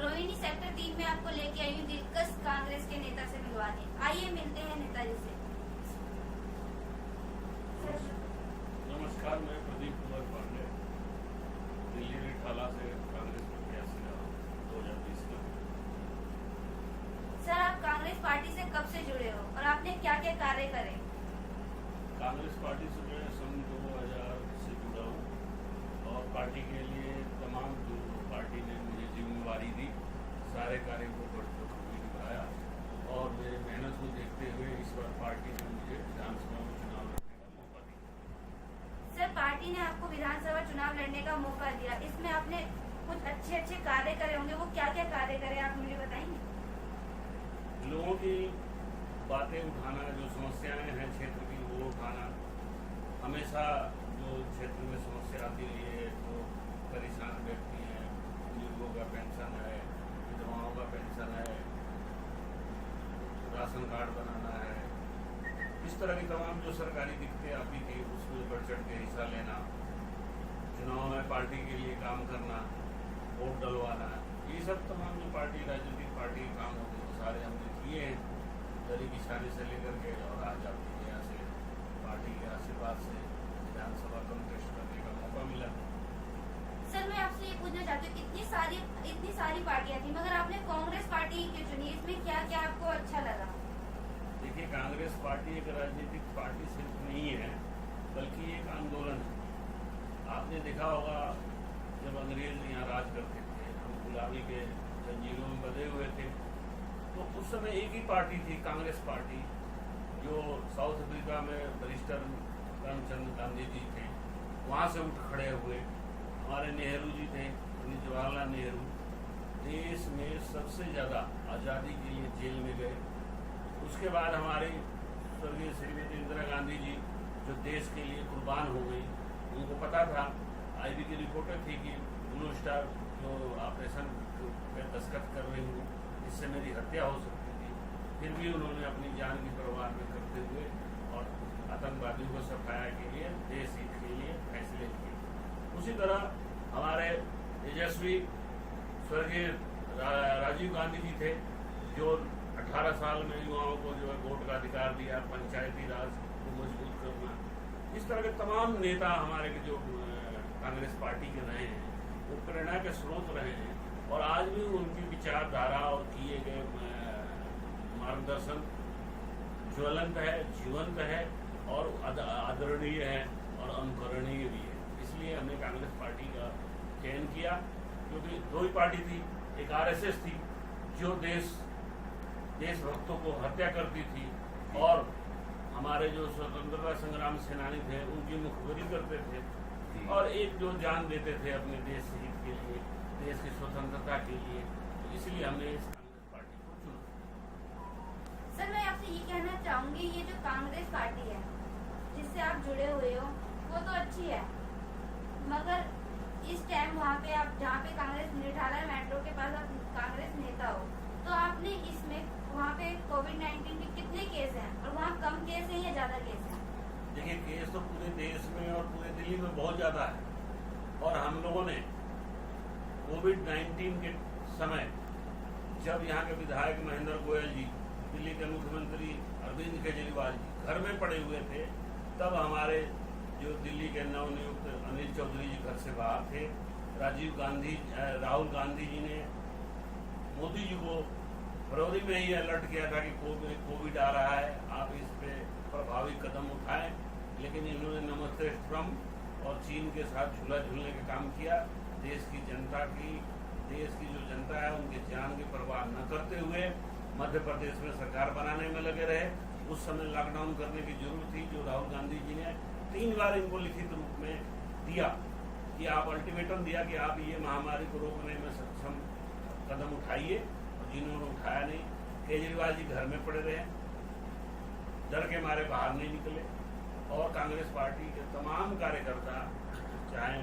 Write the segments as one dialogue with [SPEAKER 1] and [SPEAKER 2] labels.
[SPEAKER 1] Rohini sector 3 में आपको लेके आई हूँ दिलकश कांग्रेस के नेता से मिलवाने। आइए मिलते हैं नेताजी से।
[SPEAKER 2] नमस्कार, मैं प्रदीप कुमार पांडे, दिल्ली रिठाला से कांग्रेस प्रत्याशी रहा 2020 में।
[SPEAKER 1] सर, आप कांग्रेस पार्टी से कब से जुड़े हो और आपने क्या क्या कार्य करे?
[SPEAKER 2] कांग्रेस पार्टी से मैं सन 2000 से जुड़ा हूँ और पार्टी के लिए तमाम जो पार्टी ने मुझे जिम्मेवारी दी, सारे कार्यों को बखूबी निभाया और मेरे मेहनत को देखते हुए इस बार पार्टी ने मुझे विधानसभा में चुनाव लड़ने का मौका दिया।
[SPEAKER 1] सर, पार्टी ने आपको विधानसभा चुनाव लड़ने का मौका दिया, इसमें आपने कुछ अच्छे कार्य करे होंगे, वो क्या क्या कार्य करे आप मुझे बताएंगे?
[SPEAKER 2] लोगों की बातें उठाना, जो समस्याएं हैं क्षेत्र की वो उठाना। हमेशा जो क्षेत्र में समस्या आती है तो परेशान व्यक्ति हैं, बुजुर्गों का पेंशन है, विधवाओं का पेंशन है, राशन कार्ड बनाना है, इस तरह की तमाम जो सरकारी दिक्कतें आती थी उसमें बढ़ चढ़ के हिस्सा लेना, चुनाव में पार्टी के लिए काम करना, वोट डलवाना, ये सब तमाम जो पार्टी राजनीतिक पार्टी के काम होते हैं सारे हमने किए हैं गरीब किसानी से लेकर के। और आज आपकी यहाँ से पार्टी के आशीर्वाद से विधानसभा कंटेस्ट करने का मौका मिला।
[SPEAKER 1] सर, मैं आपसे ये पूछना चाहती हूँ, इतनी सारी पार्टियां थी मगर आपने कांग्रेस पार्टी क्यों चुनी? इसमें क्या क्या आपको अच्छा लगा?
[SPEAKER 2] देखिए, कांग्रेस पार्टी एक राजनीतिक पार्टी सिर्फ नहीं है बल्कि एक आंदोलन है। आपने देखा होगा जब अंग्रेज यहाँ राज करते थे, हम गुलामी के जंजीरों में बंधे हुए थे, तो उस समय एक ही पार्टी थी, कांग्रेस पार्टी, जो साउथ अफ्रीका में बैरिस्टर करमचंद गांधी जी थे, वहाँ से उठ खड़े हुए। हमारे नेहरू जी थे, पंडित जवाहरलाल नेहरू, देश में सबसे ज़्यादा आज़ादी के लिए जेल में गए। उसके बाद हमारे स्वर्गीय श्रीमती इंदिरा गांधी जी जो देश के लिए कुर्बान हो गई, उनको पता था, आईबी की रिपोर्टें थी कि ब्लू स्टार जो ऑपरेशन पे दस्तखत कर रही हूँ, इससे मेरी हत्या हो सकती थी, फिर भी उन्होंने अपनी जान की परवाह न करते हुए और आतंकवादियों को सफाया के लिए, देश हित के लिए फैसले किए। उसी तरह हमारे तेजस्वी स्वर्गीय राजीव गांधी जी थे, जो 18 साल में युवाओं को जो है वोट का अधिकार दिया, पंचायती राज को मजबूत करना। इस तरह के तमाम नेता हमारे के जो कांग्रेस पार्टी के रहे हैं, वो प्रेरणा के स्रोत रहे हैं और आज भी उनकी विचारधारा और किए गए मार्गदर्शन ज्वलंत है, जीवंत है और आदरणीय है और अनुकरणीय भी है। इसलिए हमने कांग्रेस पार्टी का चयन किया, क्योंकि दो ही पार्टी थी, एक आरएसएस थी जो देशभक्तों को हत्या करती थी और हमारे जो स्वतंत्रता संग्राम सेनानी थे उनकी मुखबिरी करते थे, और एक जो जान देते थे अपने देश हित के लिए, देश की स्वतंत्रता के लिए। तो इसलिए हमने इस कांग्रेस पार्टी को चुना।
[SPEAKER 1] सर, मैं आपसे ये कहना चाहूंगी, ये जो कांग्रेस पार्टी है जिससे आप जुड़े हुए हो वो तो अच्छी है, मगर इस टाइम वहाँ पे आप जहाँ पे कांग्रेस रिठाला मेट्रो के पास आप कांग्रेस नेता हो, तो आपने इसमें वहाँ पे कोविड-19 के कितने केस हैं और वहाँ कम केस हैं या ज्यादा केस हैं?
[SPEAKER 2] देखिए, केस तो पूरे देश में और पूरे दिल्ली में बहुत ज्यादा है और हम लोगों ने कोविड-19 के समय जब यहाँ के विधायक महेंद्र गोयल जी, दिल्ली के मुख्यमंत्री अरविंद केजरीवाल जी घर में पड़े हुए थे, तब हमारे जो दिल्ली के नवनियुक्त अनिल चौधरी जी घर से बाहर थे। राहुल गांधी जी ने मोदी जी को फरवरी में ही अलर्ट किया था कि कोविड आ रहा है, आप इस पे प्रभावी कदम उठाएं, लेकिन इन्होंने नमस्ते ट्रम्प और चीन के साथ झूला झूलने का काम किया। देश की जो जनता है उनकी जान की परवाह न करते हुए मध्य प्रदेश में सरकार बनाने में लगे रहे। उस समय लॉकडाउन करने की जरूरत थी, जो राहुल गांधी जी ने 3 बार इनको लिखित रूप में दिया कि आप अल्टीमेटम दिया कि आप ये महामारी को रोकने में सक्षम कदम उठाइए, और जिन्होंने उठाया नहीं। केजरीवाल जी घर में पड़े रहे, डर के मारे बाहर नहीं निकले, और कांग्रेस पार्टी के तमाम कार्यकर्ता, चाहे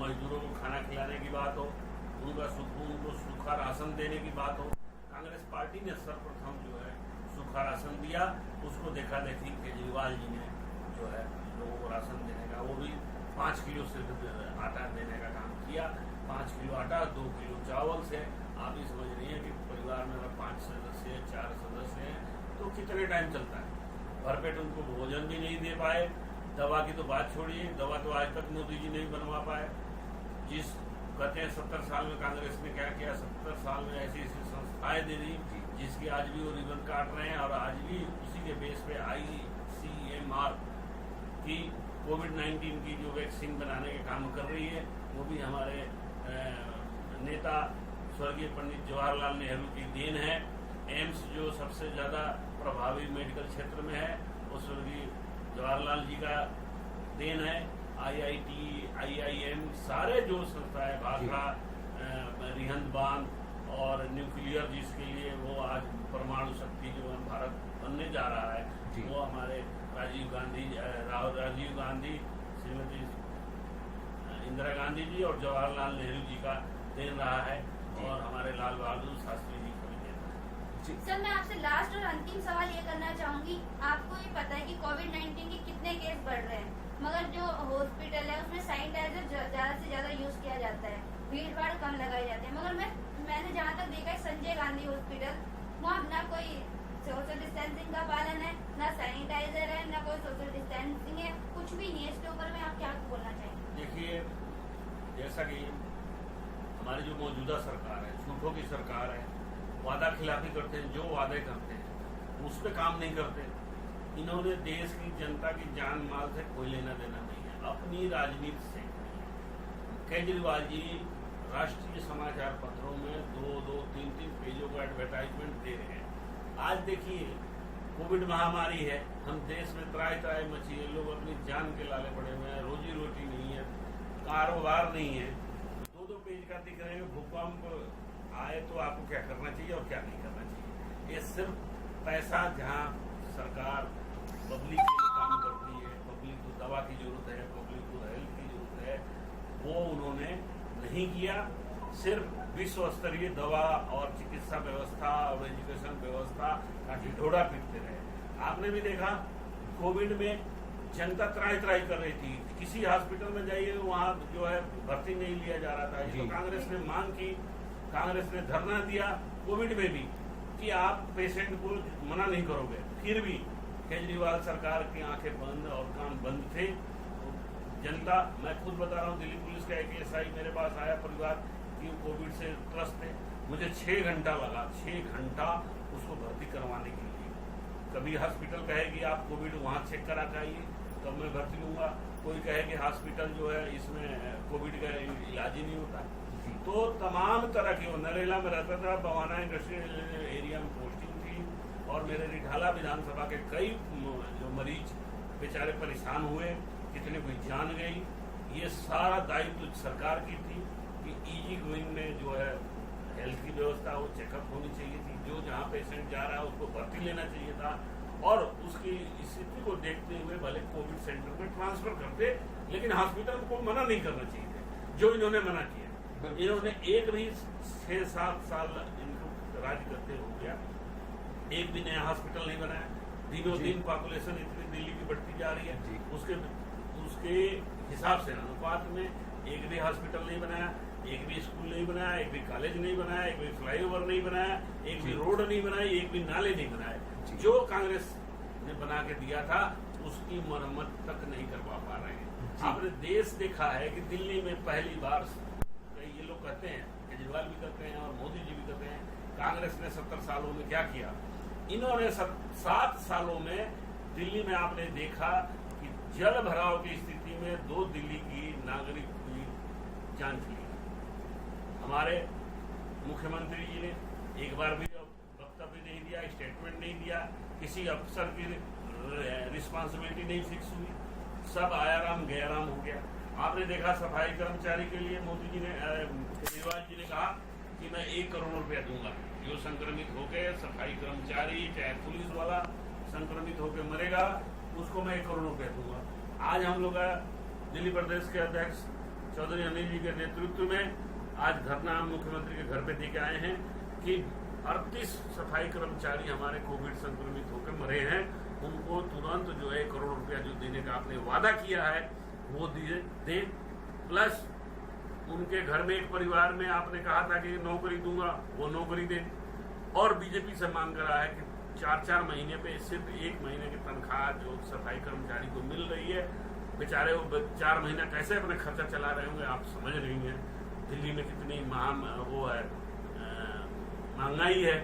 [SPEAKER 2] मजदूरों को खाना खिलाने की बात हो, उनको सूखा राशन देने की बात हो, कांग्रेस पार्टी ने सर्वप्रथम जो है सूखा राशन दिया। उसको देखा देखी केजरीवाल जी ने जो है लोगों को राशन देने का, वो भी 5 किलो से आटा देने का काम किया। 5 किलो आटा 2 किलो चावल से आप ही समझ रही हैं कि परिवार में अगर 5 सदस्य 4 सदस्य हैं तो कितने टाइम चलता है। भरपेट उनको भोजन भी नहीं दे पाए। दवा की तो बात छोड़िए, दवा तो आज तक मोदी जी नहीं बनवा पाए। जिस कहते हैं 70 साल में कांग्रेस ने क्या किया, 70 साल में ऐसी ऐसी संस्थाएं दे दी जिसकी आज भी वो रिबन काट रहे हैं और आज भी उसी के बेस पे ICMR की कोविड-19 की जो वैक्सीन बनाने का काम कर रही है वो भी हमारे नेता स्वर्गीय पंडित जवाहरलाल नेहरू की देन है। एम्स जो सबसे ज़्यादा प्रभावी मेडिकल क्षेत्र में है वो स्वर्गीय जवाहरलाल जी का देन है। IIT, IIM सारे जो संस्थाएं, भाखड़ा, रिहंद बांध और न्यूक्लियर जिसके लिए वो आज परमाणु शक्ति जो भारत बनने जा रहा है वो हमारे राजीव गांधी, श्रीमती इंदिरा गांधी जी और जवाहरलाल नेहरू जी का देन रहा है और हमारे लाल बहादुर शास्त्री जी का भी देन रहा है।
[SPEAKER 1] सर, मैं आपसे लास्ट और अंतिम सवाल ये करना चाहूंगी। आपको ये पता है कि कोविड-19 के कितने केस बढ़ रहे हैं, मगर जो हॉस्पिटल है उसमें सैनिटाइजर ज्यादा से ज्यादा यूज किया जाता है, भीड़ भाड़ कम लगाई जाती है। मगर मैंने जहाँ तक देखा है संजय गांधी हॉस्पिटल, वहाँ ना कोई सोशल डिस्टेंसिंग का पालन है, ना सैनिटाइजर है, ना कोई सोशल डिस्टेंसिंग है, कुछ भी नहीं है। इसके ऊपर में आप क्या बोलना चाहेंगे?
[SPEAKER 2] देखिए, जैसा कि हमारी जो मौजूदा सरकार है, झूठों की सरकार है, वादा खिलाफी करते हैं, जो वादे करते हैं उस पर काम नहीं करते। इन्होंने देश की जनता की जान माल से कोई लेना देना नहीं है, अपनी राजनीति से। केजरीवाल जी राष्ट्रीय समाचार पत्रों में 2-3 पेजों का एडवर्टाइजमेंट दे रहे हैं। आज देखिए, कोविड महामारी है, हम देश में त्राही मची है, लोग अपनी जान के लाले पड़े हुए हैं, रोजी रोटी नहीं है, कारोबार नहीं है। 2 पेज का दिख रहे हैं। भूकंप आए तो आपको क्या करना चाहिए और क्या नहीं करना चाहिए। ये सिर्फ पैसा, जहाँ सरकार पब्लिक के लिए काम करती है, पब्लिक को दवा की जरूरत है, पब्लिक को हेल्थ की जरूरत है, वो उन्होंने नहीं किया। सिर्फ विश्व स्तरीय दवा और चिकित्सा व्यवस्था और एजुकेशन व्यवस्था का ढिढोरा पीटते रहे। आपने भी देखा, कोविड में जनता त्राही कर रही थी। किसी हॉस्पिटल में जाइए, वहाँ जो है भर्ती नहीं लिया जा रहा था। तो कांग्रेस ने मांग की, कांग्रेस ने धरना दिया कोविड में भी कि आप पेशेंट को मना नहीं करोगे। फिर भी केजरीवाल सरकार की आंखें बंद और कान बंद थे। जनता, मैं खुद बता रहा हूँ, दिल्ली पुलिस का एक SI मेरे पास आया, परिवार की कोविड से त्रस्त थे। मुझे 6 घंटा लगा, 6 घंटा उसको भर्ती करवाने के लिए। कभी हॉस्पिटल कहे कि आप कोविड वहाँ चेक करा के आइए तब मैं भर्ती लूंगा, कोई कहे कि हॉस्पिटल जो है इसमें कोविड का इलाज ही नहीं होता। तो तमाम तरह की, नरेला में रहता था, बवाना इंडस्ट्रियल एरिया में पोस्टिंग थी और मेरे रिठाला विधानसभा के कई जो मरीज बेचारे परेशान हुए, कितने कोई जान गई। ये सारा दायित्व सरकार की थी कि ईजी गोइंग में जो है हेल्थ की व्यवस्था वो चेकअप होनी चाहिए थी। जो जहाँ पेशेंट जा रहा है उसको भर्ती लेना चाहिए था और उसकी स्थिति को देखते हुए भले कोविड सेंटर में ट्रांसफर करते, लेकिन हॉस्पिटल को मना नहीं करना चाहिए थे, जो इन्होंने मना किया। इन्होंने एक भी 6-7 साल इनको राज करते हो गया, एक भी नया हॉस्पिटल नहीं बनाया। दिनों दिन पॉपुलेशन इतनी दिल्ली की बढ़ती जा रही है, उसके हिसाब से अनुपात में एक भी हॉस्पिटल नहीं बनाया, एक भी स्कूल नहीं बनाया, एक भी कॉलेज नहीं बनाया, एक भी फ्लाईओवर नहीं बनाया, एक भी रोड नहीं बनाई, एक भी नाले नहीं बनाए। जो कांग्रेस ने बना के दिया था उसकी मरम्मत तक नहीं करवा पा रहे हैं। आपने देश देखा है कि दिल्ली में पहली बार, ये लोग कहते हैं, केजरीवाल भी कहते हैं और मोदी जी भी कहते हैं, कांग्रेस ने 70 सालों में क्या किया। इन्होंने 7 सालों में दिल्ली में आपने देखा कि जल भराव की स्थिति में 2 दिल्ली की नागरिक की जान चली। हमारे मुख्यमंत्री जी ने एक बार भी वक्तव्य नहीं दिया, स्टेटमेंट नहीं दिया, किसी अफसर की रिस्पॉन्सिबिलिटी नहीं फिक्स हुई, सब आयाराम गयाराम हो गया। आपने देखा सफाई कर्मचारी के लिए मोदी जी ने, केजरीवाल जी ने कहा कि मैं 1 करोड़ रुपया दूंगा, जो संक्रमित होकर सफाई कर्मचारी चाहे पुलिस वाला संक्रमित होकर मरेगा उसको मैं 1 करोड़ रुपया दूंगा। आज हम लोग दिल्ली प्रदेश के अध्यक्ष चौधरी अनिल जी के नेतृत्व में आज धरना मुख्यमंत्री के घर पे देके आए हैं कि 38 सफाई कर्मचारी हमारे कोविड संक्रमित होकर मरे हैं, उनको तुरंत जो है 1 करोड़ रुपया जो देने का आपने वादा किया है वो दिए दें, प्लस उनके घर में एक परिवार में आपने कहा था कि नौकरी दूंगा, वो नौकरी दें। और बीजेपी से मांग कर रहा है कि 4-4 महीने पे सिर्फ 1 महीने की तनख्वाह जो सफाई कर्मचारी को मिल रही है, बेचारे वो 4 महीना कैसे अपने खर्चा चला रहे होंगे, आप समझ रही हैं। दिल्ली में कितनी वो है महंगाई है,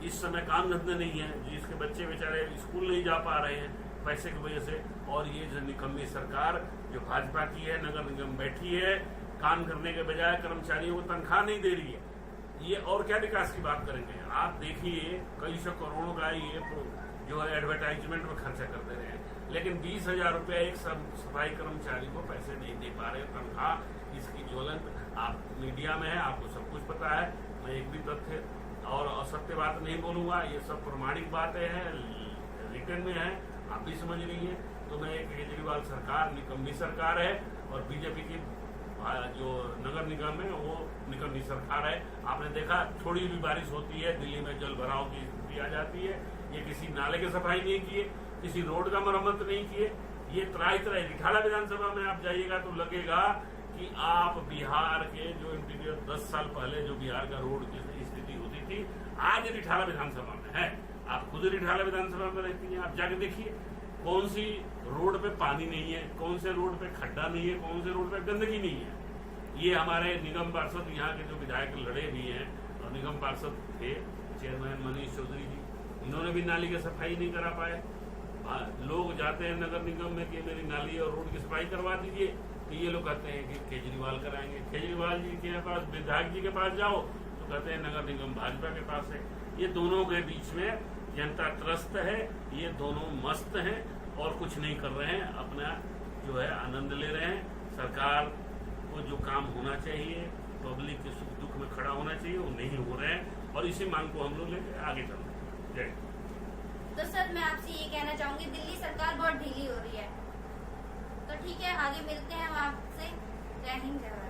[SPEAKER 2] इस समय काम धंधे नहीं है, जिसके बच्चे बेचारे स्कूल नहीं जा पा रहे हैं पैसे की वजह से। और ये जो निकम्मी सरकार जो भाजपा की है, नगर निगम बैठी है, काम करने के बजाय कर्मचारियों को तनख्वाह नहीं दे रही है, ये और क्या विकास की बात करेंगे। आप देखिए कई सौ करोड़ों का ये जो है एडवर्टाइजमेंट में खर्चा कर दे रहे हैं, लेकिन 20,000 रुपया एक सफाई कर्मचारी को पैसे नहीं दे पा रहे तनख्वाह। इसकी ज्वलंत आप मीडिया में है, आपको सब कुछ पता है। मैं एक भी तथ्य और असत्य बात नहीं बोलूंगा, ये सब प्रमाणिक बातें हैं, रिटर्न में है, आप भी समझ रही हैं। तो मैं केजरीवाल सरकार निकम्मी सरकार है और बीजेपी की जो नगर निगम है वो निकम्मी सरकार है। आपने देखा थोड़ी भी बारिश होती है दिल्ली में जल भराव की स्थिति आ जाती है। ये किसी नाले की सफाई नहीं किए, किसी रोड का मरम्मत नहीं किए, ये त्राही रिठाला विधानसभा में आप जाइएगा तो लगेगा कि आप बिहार के जो इंटीरियर 10 साल पहले जो बिहार का रोड की स्थिति होती थी, आज रिठाला विधानसभा में है। आप खुद रिठाला विधानसभा में रहती हैं, आप जाके देखिए कौन सी रोड पे पानी नहीं है, कौन से रोड पे खड्डा नहीं है, कौन से रोड पे गंदगी नहीं है। ये हमारे निगम पार्षद यहाँ के जो विधायक लड़े भी हैं और निगम पार्षद थे चेयरमैन मनीष चौधरी जी, इन्होंने भी नाली की सफाई नहीं करा पाए। लोग जाते हैं नगर निगम में कि मेरी नाली और रोड की सफाई करवा दीजिए, तो ये लोग कहते हैं कि केजरीवाल कराएंगे। केजरीवाल जी के पास, विधायक जी के पास जाओ तो कहते हैं नगर निगम भाजपा के पास है। ये दोनों के बीच में जनता त्रस्त है, ये दोनों मस्त हैं और कुछ नहीं कर रहे हैं, अपना जो है आनंद ले रहे हैं। सरकार को जो काम होना चाहिए, पब्लिक के सुख दुख में खड़ा होना चाहिए, वो नहीं हो रहे हैं और इसी मांग को हम लोग लेकर आगे चल रहे हैं। जय।
[SPEAKER 1] तो सर मैं आपसे ये कहना चाहूंगी, दिल्ली सरकार बहुत ढीली हो रही है, तो ठीक है आगे मिलते हैं हम आपसे। जय हिंद जय भारत।